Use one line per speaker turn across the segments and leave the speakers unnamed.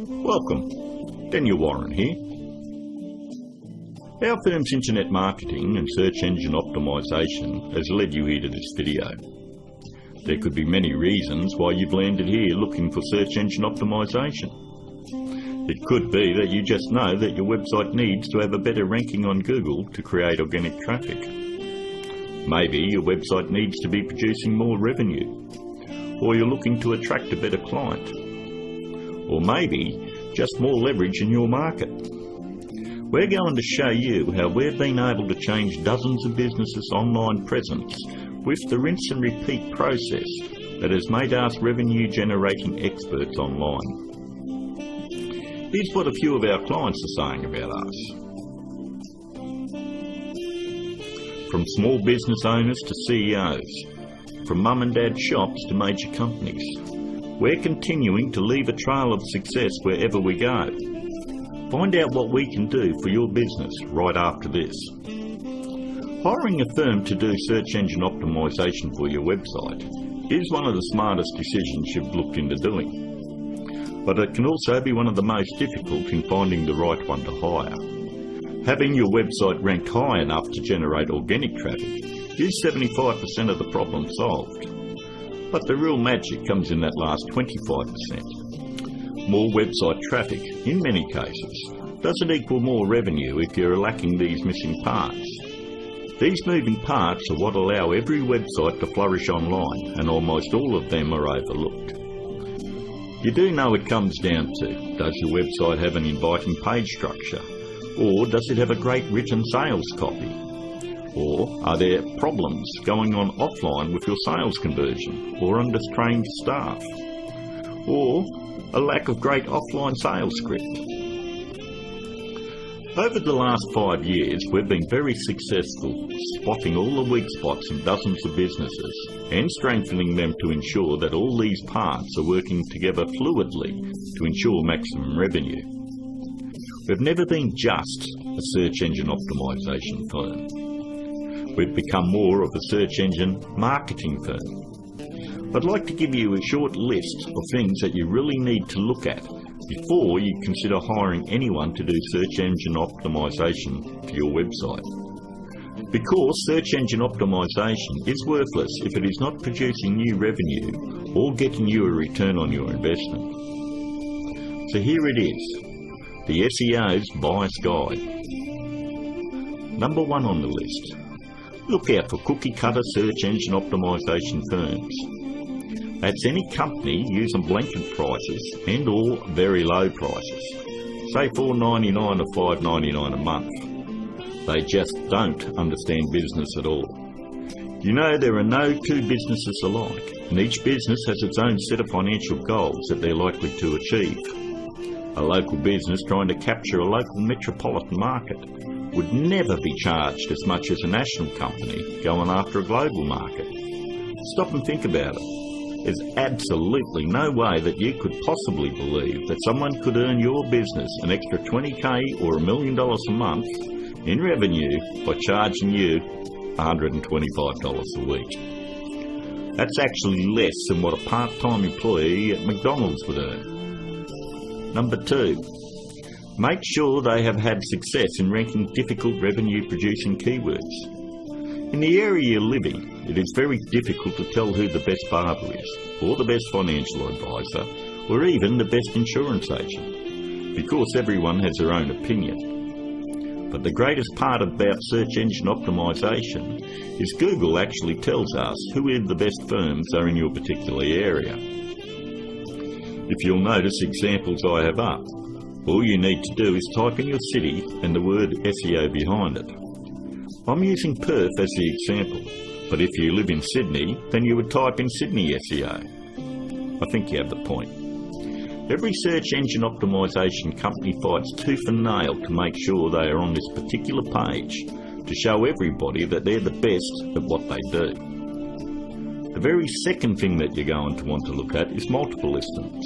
Welcome, Daniel Warren here. Our firm's internet marketing and search engine optimisation has led you here to this video. There could be many reasons why you've landed here looking for search engine optimisation. It could be that you just know that your website needs to have a better ranking on Google to create organic traffic. Maybe your website needs to be producing more revenue, or you're looking to attract a better client, or maybe just more leverage in your market. We're going to show you how we've been able to change dozens of businesses' online presence with the rinse and repeat process that has made us revenue generating experts online. Here's what a few of our clients are saying about us. From small business owners to CEOs, from mum and dad shops to major companies, we're continuing to leave a trail of success wherever we go. Find out what we can do for your business right after this. Hiring a firm to do search engine optimisation for your website is one of the smartest decisions you've looked into doing. But it can also be one of the most difficult in finding the right one to hire. Having your website ranked high enough to generate organic traffic is 75% of the problem solved. But the real magic comes in that last 25%. More website traffic, in many cases, doesn't equal more revenue if you're lacking these missing parts. These moving parts are what allow every website to flourish online, and almost all of them are overlooked. You do know it comes down to, does your website have an inviting page structure? Or does it have a great written sales copy? Or are there problems going on offline with your sales conversion, or undertrained staff? Or a lack of great offline sales script? Over the last 5 years, we've been very successful spotting all the weak spots in dozens of businesses and strengthening them to ensure that all these parts are working together fluidly to ensure maximum revenue. We've never been just a search engine optimisation firm. We've become more of a search engine marketing firm. I'd like to give you a short list of things that you really need to look at before you consider hiring anyone to do search engine optimisation for your website. Because search engine optimisation is worthless if it is not producing new revenue or getting you a return on your investment. So here it is, the SEO's Bias Guide. Number 1 on the list. Look out for cookie-cutter search engine optimisation firms. That's any company using blanket prices and or very low prices, say $4.99 or $5.99 a month. They just don't understand business at all. You know, there are no two businesses alike, and each business has its own set of financial goals that they're likely to achieve. A local business trying to capture a local metropolitan market would never be charged as much as a national company going after a global market. Stop and think about it. There's absolutely no way that you could possibly believe that someone could earn your business an extra $20,000 or $1 million a month in revenue by charging you $125 a week. That's actually less than what a part-time employee at McDonald's would earn. Number 2, make sure they have had success in ranking difficult revenue-producing keywords. In the area you're living, it is very difficult to tell who the best barber is, or the best financial advisor, or even the best insurance agent, because everyone has their own opinion. But the greatest part about search engine optimisation is Google actually tells us who the best firms are in your particular area. If you'll notice examples I have up, all you need to do is type in your city and the word SEO behind it. I'm using Perth as the example, but if you live in Sydney, then you would type in Sydney SEO. I think you have the point. Every search engine optimisation company fights tooth and nail to make sure they are on this particular page to show everybody that they're the best at what they do. The very second thing that you're going to want to look at is multiple listings.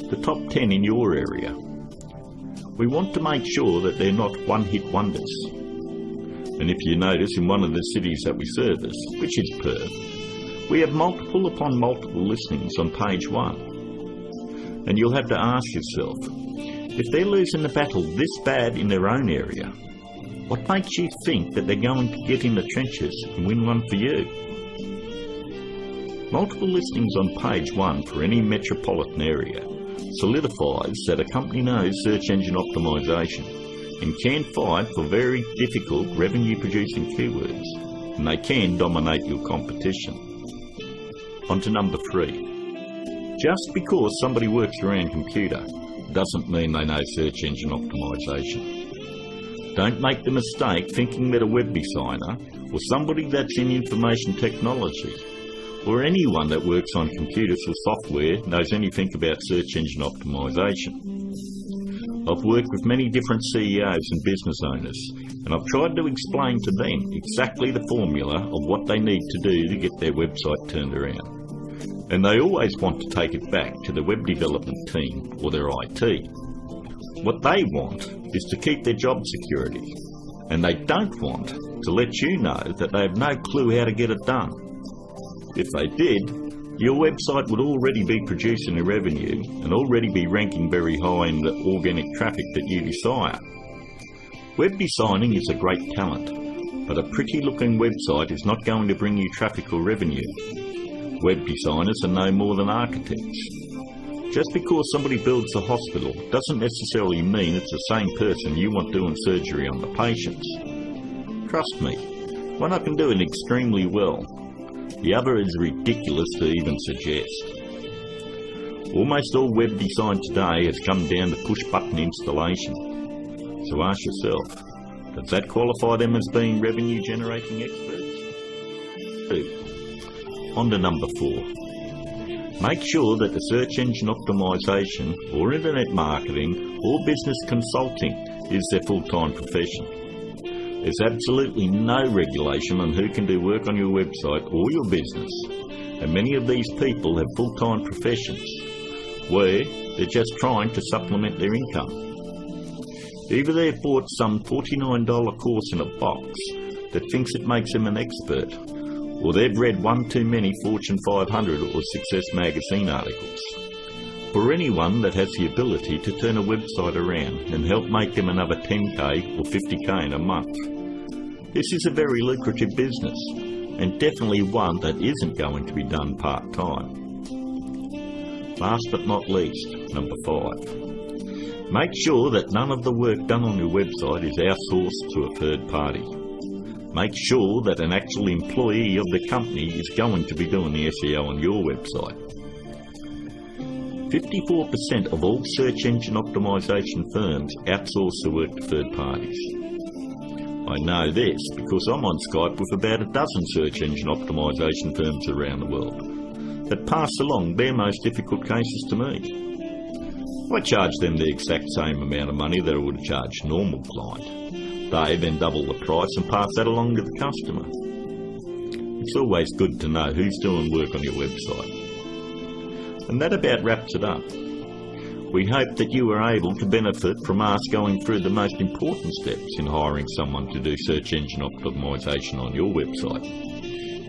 The top 10 in your area. We want to make sure that they're not one-hit wonders. And if you notice in one of the cities that we service, which is Perth, we have multiple upon multiple listings on page 1. And you'll have to ask yourself, if they're losing the battle this bad in their own area, what makes you think that they're going to get in the trenches and win one for you? Multiple listings on page 1 for any metropolitan area solidifies that a company knows search engine optimization and can fight for very difficult revenue-producing keywords, and they can dominate your competition. On to number 3. Just because somebody works around computer doesn't mean they know search engine optimization. Don't make the mistake thinking that a web designer or somebody that's in information technology or anyone that works on computers or software knows anything about search engine optimization. I've worked with many different CEOs and business owners, and I've tried to explain to them exactly the formula of what they need to do to get their website turned around. And they always want to take it back to the web development team or their IT. What they want is to keep their job security, and they don't want to let you know that they have no clue how to get it done. If they did, your website would already be producing a revenue and already be ranking very high in the organic traffic that you desire. Web designing is a great talent, but a pretty looking website is not going to bring you traffic or revenue. Web designers are no more than architects. Just because somebody builds a hospital doesn't necessarily mean it's the same person you want doing surgery on the patients. Trust me, one I can do it extremely well. The other is ridiculous to even suggest. Almost all web design today has come down to push-button installation. So ask yourself, does that qualify them as being revenue-generating experts? 2. On to number 4. Make sure that the search engine optimization or internet marketing or business consulting is their full-time profession. There's absolutely no regulation on who can do work on your website or your business, and many of these people have full-time professions where they're just trying to supplement their income. Either they've bought some $49 course in a box that thinks it makes them an expert, or they've read one too many Fortune 500 or Success magazine articles. For anyone that has the ability to turn a website around and help make them another 10k or 50k in a month, this is a very lucrative business, and definitely one that isn't going to be done part-time. Last but not least, number 5. Make sure that none of the work done on your website is outsourced to a third party. Make sure that an actual employee of the company is going to be doing the SEO on your website. 54% of all search engine optimization firms outsource the work to third parties. I know this because I'm on Skype with about a dozen search engine optimization firms around the world that pass along their most difficult cases to me. I charge them the exact same amount of money that I would charge a normal client. They then double the price and pass that along to the customer. It's always good to know who's doing work on your website. And that about wraps it up. We hope that you were able to benefit from us going through the most important steps in hiring someone to do search engine optimization on your website.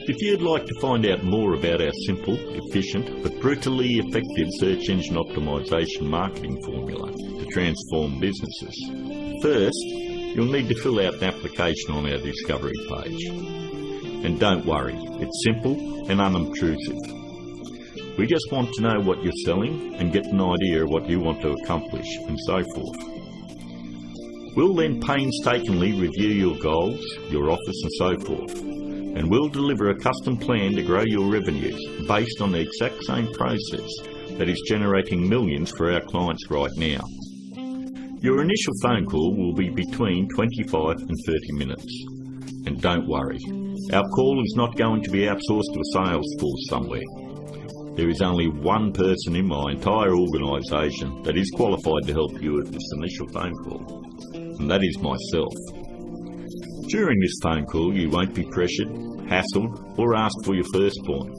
If you'd like to find out more about our simple, efficient, but brutally effective search engine optimization marketing formula to transform businesses, first, you'll need to fill out an application on our discovery page. And don't worry, it's simple and unobtrusive. We just want to know what you're selling and get an idea of what you want to accomplish and so forth. We'll then painstakingly review your goals, your offers and so forth, and we'll deliver a custom plan to grow your revenues based on the exact same process that is generating millions for our clients right now. Your initial phone call will be between 25 and 30 minutes. And don't worry, our call is not going to be outsourced to a sales force somewhere. There is only one person in my entire organisation that is qualified to help you with this initial phone call, and that is myself. During this phone call you won't be pressured, hassled or asked for your firstborn.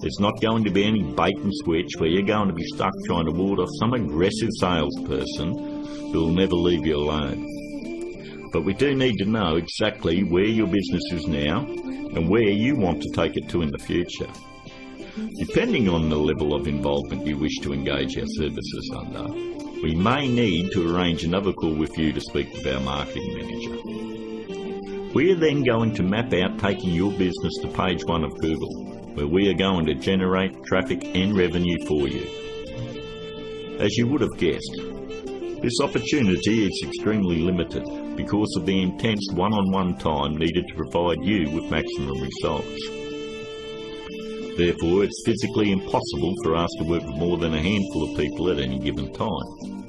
There's not going to be any bait and switch where you're going to be stuck trying to ward off some aggressive salesperson who will never leave you alone. But we do need to know exactly where your business is now and where you want to take it to in the future. Depending on the level of involvement you wish to engage our services under, we may need to arrange another call with you to speak with our marketing manager. We are then going to map out taking your business to page 1 of Google, where we are going to generate traffic and revenue for you. As you would have guessed, this opportunity is extremely limited because of the intense one-on-one time needed to provide you with maximum results. Therefore, it's physically impossible for us to work with more than a handful of people at any given time.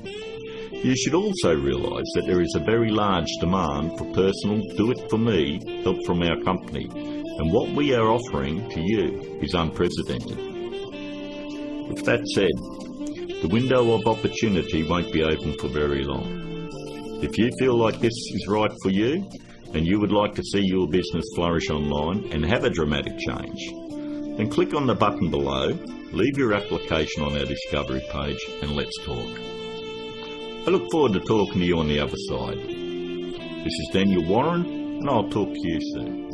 You should also realise that there is a very large demand for personal do-it-for-me help from our company, and what we are offering to you is unprecedented. With that said, the window of opportunity won't be open for very long. If you feel like this is right for you, and you would like to see your business flourish online and have a dramatic change, then click on the button below, leave your application on our discovery page, and let's talk. I look forward to talking to you on the other side. This is Daniel Warren, and I'll talk to you soon.